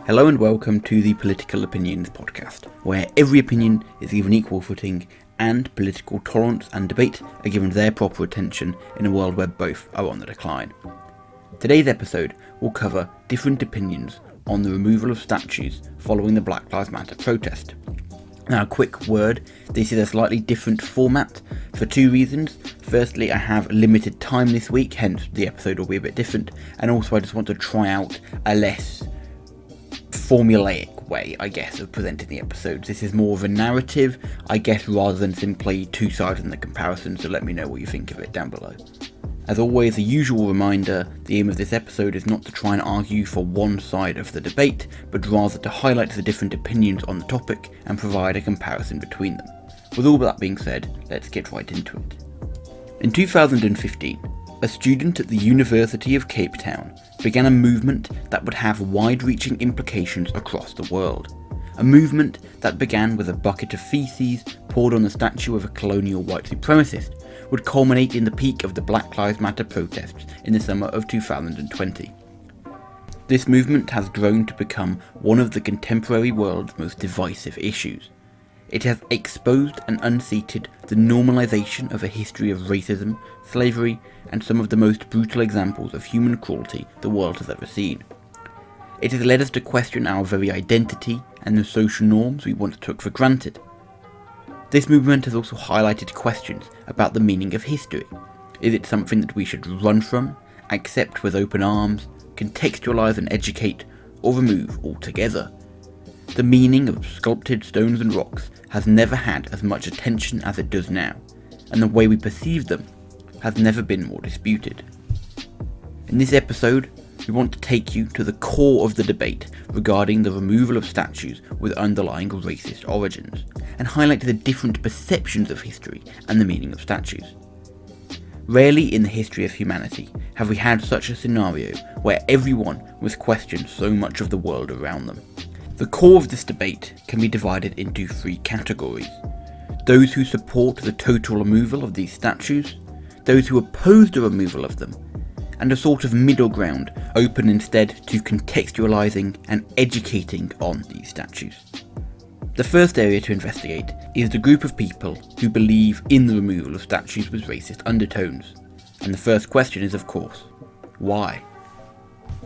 Hello and welcome to the Political Opinions podcast, where every opinion is given equal footing and political tolerance and debate are given their proper attention in a world where both are on the decline. Today's episode will cover different opinions on the removal of statues following the Black Lives Matter protest. Now, a quick word, this is a slightly different format for two reasons. Firstly, I have limited time this week, hence the episode will be a bit different, and also I just want to try out a less formulaic way, I guess, of presenting the episodes. This is more of a narrative, I guess, rather than simply two sides in the comparison, so let me know what you think of it down below. As always, a usual reminder, the aim of this episode is not to try and argue for one side of the debate, but rather to highlight the different opinions on the topic and provide a comparison between them. With all that being said, let's get right into it. In 2015, a student at the University of Cape Town began a movement that would have wide-reaching implications across the world. A movement that began with a bucket of feces poured on the statue of a colonial white supremacist would culminate in the peak of the Black Lives Matter protests in the summer of 2020. This movement has grown to become one of the contemporary world's most divisive issues. It has exposed and unseated the normalization of a history of racism, slavery, and some of the most brutal examples of human cruelty the world has ever seen. It has led us to question our very identity and the social norms we once took for granted. This movement has also highlighted questions about the meaning of history. Is it something that we should run from, accept with open arms, contextualize and educate, or remove altogether? The meaning of sculpted stones and rocks has never had as much attention as it does now, and the way we perceive them has never been more disputed. In this episode, we want to take you to the core of the debate regarding the removal of statues with underlying racist origins, and highlight the different perceptions of history and the meaning of statues. Rarely in the history of humanity have we had such a scenario where everyone was questioned so much of the world around them. The core of this debate can be divided into three categories: those who support the total removal of these statues, those who oppose the removal of them, and a sort of middle ground open instead to contextualizing and educating on these statues. The first area to investigate is the group of people who believe in the removal of statues with racist undertones. And the first question is, of course, why?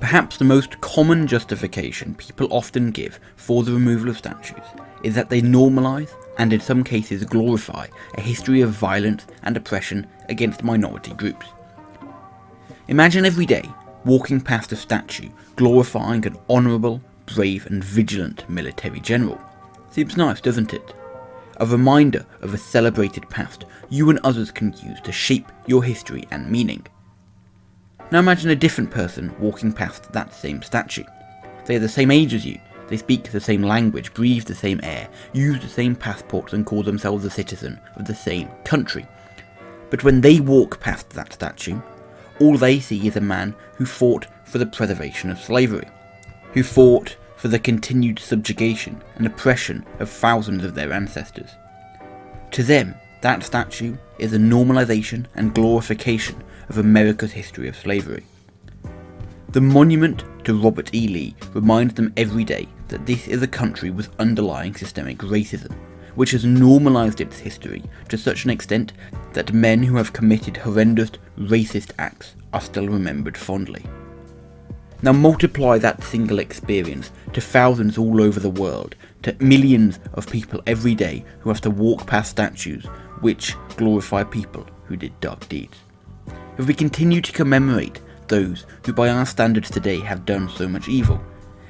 Perhaps the most common justification people often give for the removal of statues is that they normalise, and in some cases glorify, a history of violence and oppression against minority groups. Imagine every day walking past a statue glorifying an honourable, brave and vigilant military general. Seems nice, doesn't it? A reminder of a celebrated past you and others can use to shape your history and meaning. Now imagine a different person walking past that same statue. They are the same age as you, they speak the same language, breathe the same air, use the same passports and call themselves a citizen of the same country. But when they walk past that statue, all they see is a man who fought for the preservation of slavery, who fought for the continued subjugation and oppression of thousands of their ancestors. To them, that statue is a normalization and glorification of America's history of slavery. The monument to Robert E. Lee reminds them every day that this is a country with underlying systemic racism, which has normalized its history to such an extent that men who have committed horrendous racist acts are still remembered fondly. Now multiply that single experience to thousands all over the world, to millions of people every day who have to walk past statues which glorify people who did dark deeds. If we continue to commemorate those who by our standards today have done so much evil,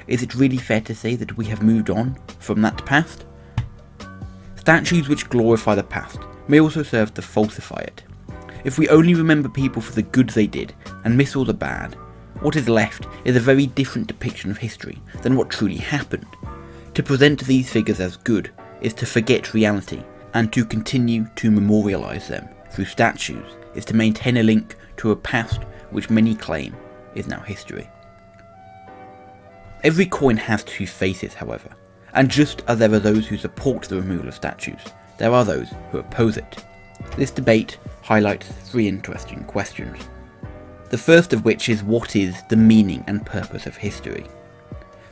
is it really fair to say that we have moved on from that past? Statues which glorify the past may also serve to falsify it. If we only remember people for the good they did and miss all the bad, what is left is a very different depiction of history than what truly happened. To present these figures as good is to forget reality, and to continue to memorialise them through statues is to maintain a link to a past which many claim is now history. Every coin has two faces, however, and just as there are those who support the removal of statues, there are those who oppose it. This debate highlights three interesting questions. The first of which is, what is the meaning and purpose of history?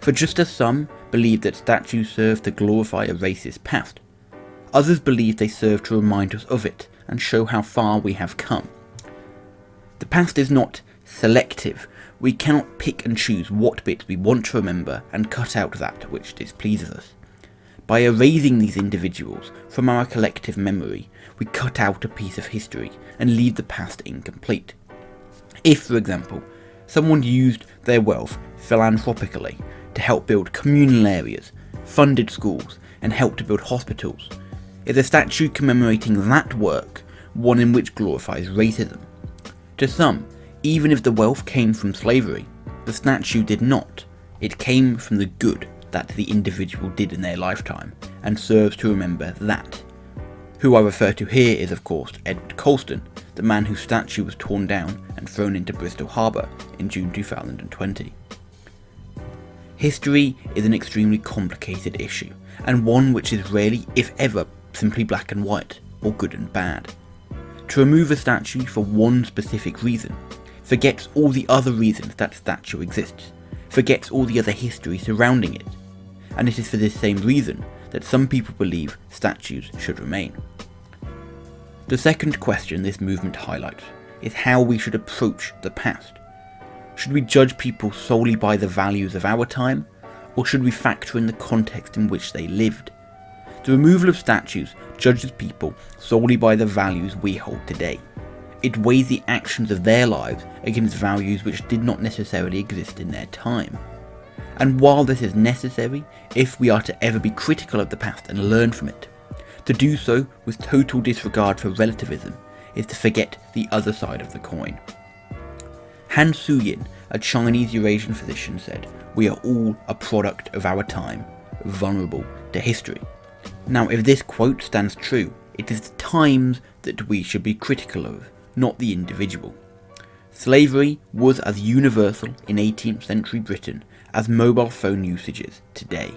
For just as some believe that statues serve to glorify a racist past, others believe they serve to remind us of it and show how far we have come. The past is not selective. We cannot pick and choose what bits we want to remember and cut out that which displeases us. By erasing these individuals from our collective memory, we cut out a piece of history and leave the past incomplete. If, for example, someone used their wealth philanthropically to help build communal areas, funded schools, and helped to build hospitals, is a statue commemorating that work one in which glorifies racism? To some, even if the wealth came from slavery, the statue did not. It came from the good that the individual did in their lifetime, and serves to remember that. Who I refer to here is, of course, Edward Colston, the man whose statue was torn down and thrown into Bristol Harbour in June 2020. History is an extremely complicated issue, and one which is rarely, if ever, simply black and white, or good and bad. To remove a statue for one specific reason forgets all the other reasons that statue exists, forgets all the other history surrounding it, and it is for this same reason that some people believe statues should remain. The second question this movement highlights is how we should approach the past. Should we judge people solely by the values of our time, or should we factor in the context in which they lived? The removal of statues judges people solely by the values we hold today. It weighs the actions of their lives against values which did not necessarily exist in their time. And while this is necessary if we are to ever be critical of the past and learn from it, to do so with total disregard for relativism is to forget the other side of the coin. Han Suyin, a Chinese Eurasian physician, said, "We are all a product of our time, vulnerable to history." Now, if this quote stands true, it is the times that we should be critical of, not the individual. Slavery was as universal in 18th century Britain as mobile phone usage is today.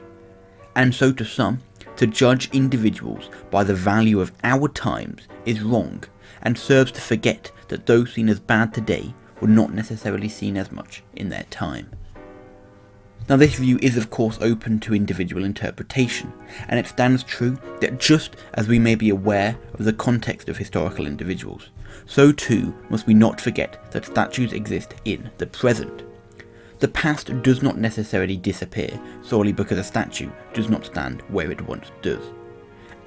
And so to some, to judge individuals by the value of our times is wrong, and serves to forget that those seen as bad today were not necessarily seen as much in their time. Now, this view is of course open to individual interpretation, and it stands true that just as we may be aware of the context of historical individuals, so too must we not forget that statues exist in the present. The past does not necessarily disappear solely because a statue does not stand where it once does.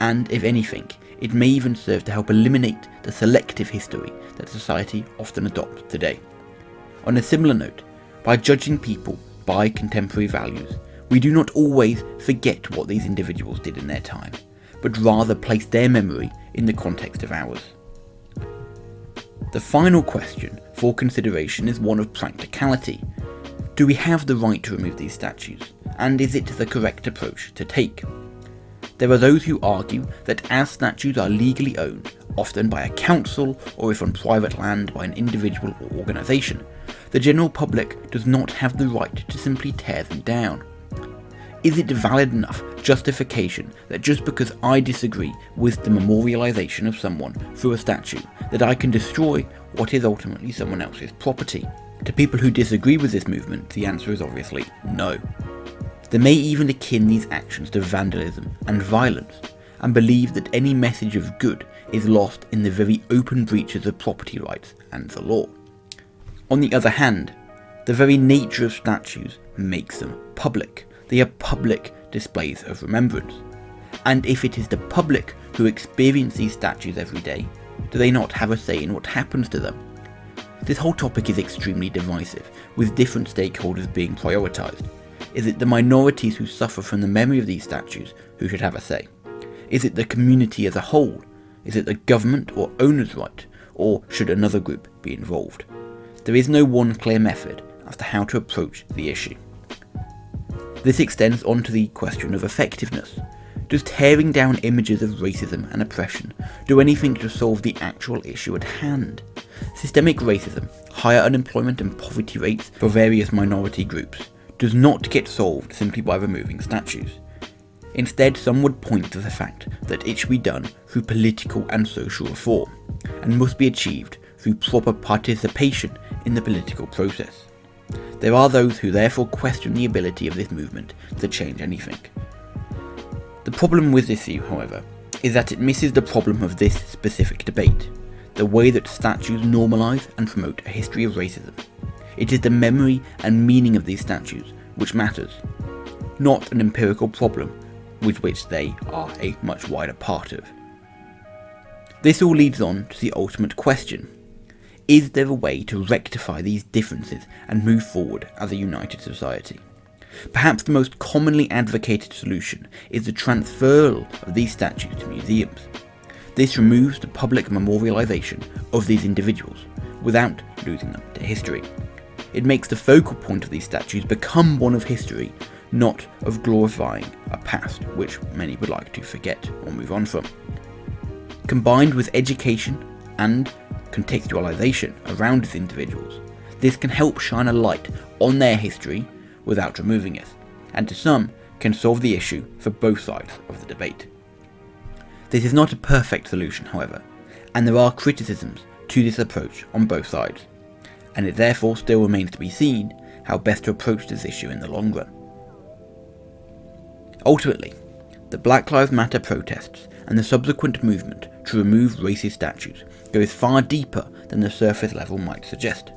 And if anything, it may even serve to help eliminate the selective history that society often adopts today. On a similar note, by judging people by contemporary values, we do not always forget what these individuals did in their time, but rather place their memory in the context of ours. The final question for consideration is one of practicality. Do we have the right to remove these statues, and is it the correct approach to take? There are those who argue that as statues are legally owned, often by a council or if on private land by an individual or organisation, the general public does not have the right to simply tear them down. Is it valid enough justification that just because I disagree with the memorialisation of someone through a statue, that I can destroy what is ultimately someone else's property? To people who disagree with this movement, the answer is obviously no. They may even akin these actions to vandalism and violence, and believe that any message of good is lost in the very open breaches of property rights and the law. On the other hand, the very nature of statues makes them public. They are public displays of remembrance. And if it is the public who experience these statues every day, do they not have a say in what happens to them? This whole topic is extremely divisive, with different stakeholders being prioritised. Is it the minorities who suffer from the memory of these statues who should have a say? Is it the community as a whole? Is it the government or owner's right? Or should another group be involved? There is no one clear method as to how to approach the issue. This extends onto the question of effectiveness. Does tearing down images of racism and oppression do anything to solve the actual issue at hand? Systemic racism, higher unemployment and poverty rates for various minority groups does not get solved simply by removing statues. Instead, some would point to the fact that it should be done through political and social reform, and must be achieved through proper participation in the political process. There are those who therefore question the ability of this movement to change anything. The problem with this view, however, is that it misses the problem of this specific debate, the way that statues normalise and promote a history of racism. It is the memory and meaning of these statues which matters, not an empirical problem with which they are a much wider part of. This all leads on to the ultimate question. Is there a way to rectify these differences and move forward as a united society? Perhaps the most commonly advocated solution is the transferal of these statues to museums. This removes the public memorialisation of these individuals without losing them to history. It makes the focal point of these statues become one of history, not of glorifying a past which many would like to forget or move on from. Combined with education and contextualisation around these individuals, this can help shine a light on their history without removing it, and to some can solve the issue for both sides of the debate. This is not a perfect solution, however, and there are criticisms to this approach on both sides, and it therefore still remains to be seen how best to approach this issue in the long run. Ultimately, the Black Lives Matter protests and the subsequent movement to remove racist statues goes far deeper than the surface level might suggest.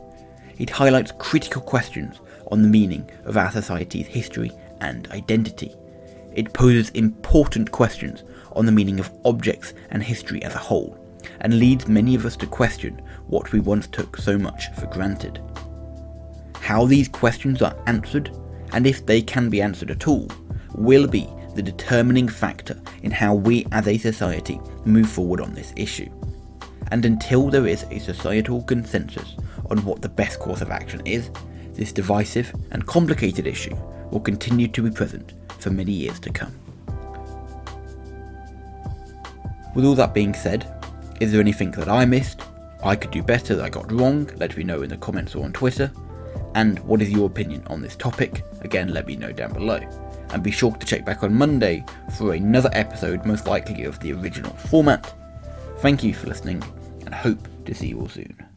It highlights critical questions on the meaning of our society's history and identity. It poses important questions on the meaning of objects and history as a whole, and leads many of us to question what we once took so much for granted. How these questions are answered, and if they can be answered at all, will be the determining factor in how we as a society move forward on this issue. And until there is a societal consensus on what the best course of action is, this divisive and complicated issue will continue to be present for many years to come. With all that being said, is there anything that I missed, I could do better, that I got wrong? Let me know in the comments or on Twitter. And what is your opinion on this topic? Again, let me know down below. And be sure to check back on Monday for another episode, most likely of the original format. Thank you for listening, and hope to see you all soon.